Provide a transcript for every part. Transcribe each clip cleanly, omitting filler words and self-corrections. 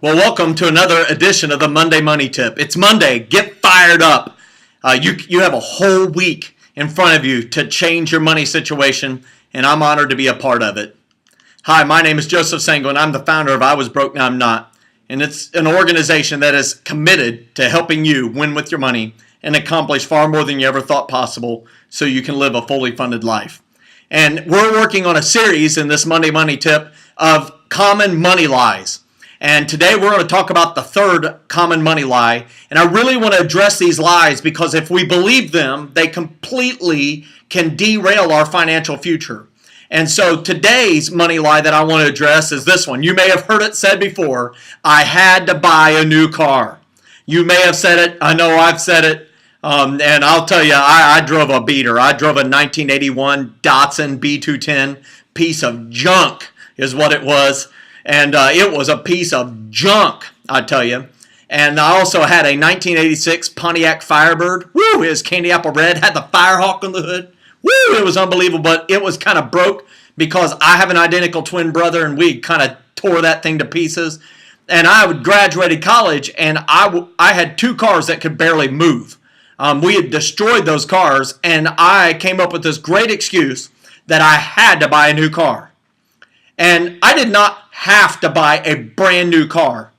Well, welcome to another edition of the Monday Money Tip. It's Monday. Get fired up. You have a whole week in front of you to change your money situation, and I'm honored to be a part of it. Hi, my name is Joseph Sango, and I'm the founder of I Was Broke, Now I'm Not. And it's an organization that is committed to helping you win with your money and accomplish far more than you ever thought possible so you can live a fully funded life. And we're working on a series in this Monday Money Tip of common money lies. And today we're going to talk about the third common money lie. And I really want to address these lies because if we believe them, they completely can derail our financial future. And so today's money lie that I want to address is this one. You may have heard it said before, I had to buy a new car. You may have said it. I know I've said it. And I'll tell you, I drove a beater. I drove a 1981 Datsun B210. Piece of junk is what it was. And it was a piece of junk, I tell you. And I also had a 1986 Pontiac Firebird. Woo, it was candy apple red, had the Firehawk on the hood. Woo, it was unbelievable, but it was kind of broke because I have an identical twin brother, and we kind of tore that thing to pieces. And I graduated college, and I had two cars that could barely move. We had destroyed those cars, and I came up with this great excuse that I had to buy a new car. And I did not have to buy a brand new car.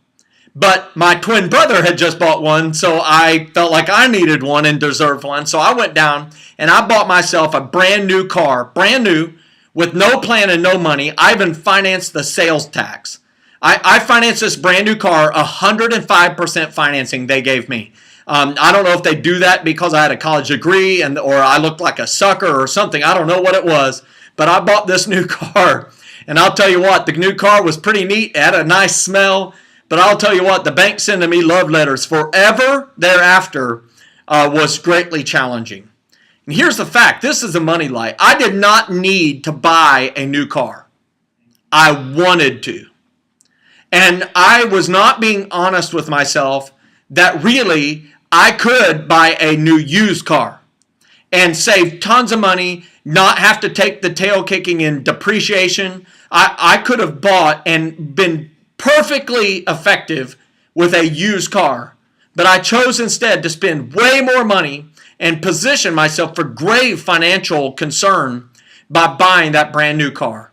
But my twin brother had just bought one, so I felt like I needed one and deserved one. So I went down and I bought myself a brand new car, brand new, with no plan and no money. I even financed the sales tax. I financed this brand new car, 105% financing they gave me. I don't know if they do that because I had a college degree or I looked like a sucker or something. I don't know what it was, but I bought this new car. And I'll tell you what, the new car was pretty neat. It had a nice smell. But I'll tell you what, the bank sending me love letters forever thereafter was greatly challenging. And here's the fact. This is a money lie. I did not need to buy a new car. I wanted to. And I was not being honest with myself that really I could buy a new used car and save tons of money, not have to take the tail kicking in depreciation. I could have bought and been perfectly effective with a used car, but I chose instead to spend way more money and position myself for grave financial concern by buying that brand new car.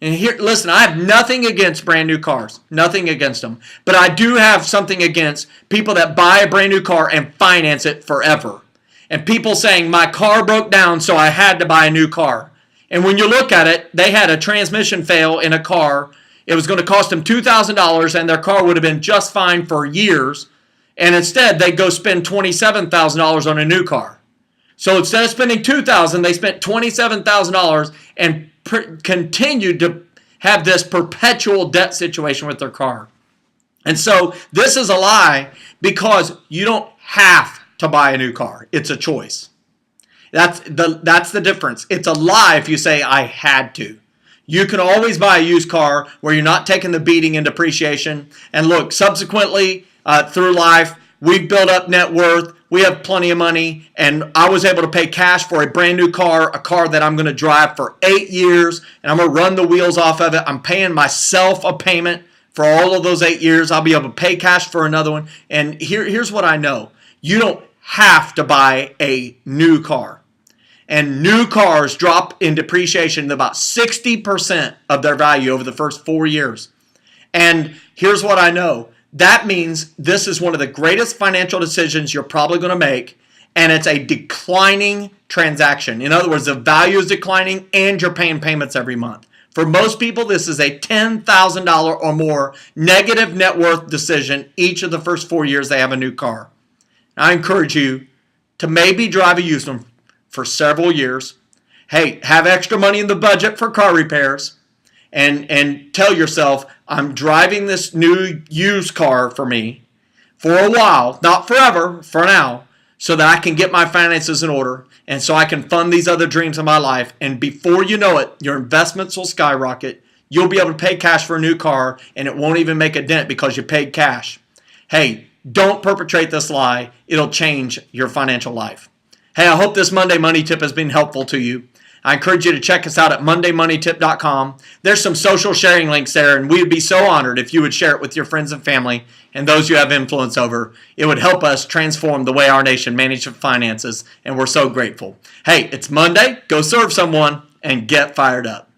And here, listen, I have nothing against brand new cars, nothing against them, but I do have something against people that buy a brand new car and finance it forever. And people saying, my car broke down, so I had to buy a new car. And when you look at it, they had a transmission fail in a car. It was going to cost them $2,000, and their car would have been just fine for years. And instead, they go spend $27,000 on a new car. So instead of spending $2,000, they spent $27,000 and continued to have this perpetual debt situation with their car. And so this is a lie because you don't have to buy a new car. It's a choice. That's the difference. It's a lie if you say I had to. You can always buy a used car where you're not taking the beating in depreciation. And look, subsequently through life, we've built up net worth. We have plenty of money. And I was able to pay cash for a brand new car, a car that I'm going to drive for 8 years. And I'm going to run the wheels off of it. I'm paying myself a payment for all of those 8 years. I'll be able to pay cash for another one. And here's what I know. You don't have to buy a new car. And new cars drop in depreciation to about 60% of their value over the first 4 years. And here's what I know. That means this is one of the greatest financial decisions you're probably going to make, and it's a declining transaction. In other words, the value is declining and you're paying payments every month. For most people, this is a $10,000 or more negative net worth decision each of the first 4 years they have a new car. I encourage you to maybe drive a used one for several years. Hey, have extra money in the budget for car repairs and tell yourself, I'm driving this new used car for me for a while, not forever, for now, so that I can get my finances in order and so I can fund these other dreams in my life. And before you know it, your investments will skyrocket. You'll be able to pay cash for a new car and it won't even make a dent because you paid cash. Hey, don't perpetrate this lie. It'll change your financial life. Hey, I hope this Monday Money Tip has been helpful to you. I encourage you to check us out at mondaymoneytip.com. There's some social sharing links there, and we would be so honored if you would share it with your friends and family and those you have influence over. It would help us transform the way our nation manages finances, and we're so grateful. Hey, it's Monday. Go serve someone and get fired up.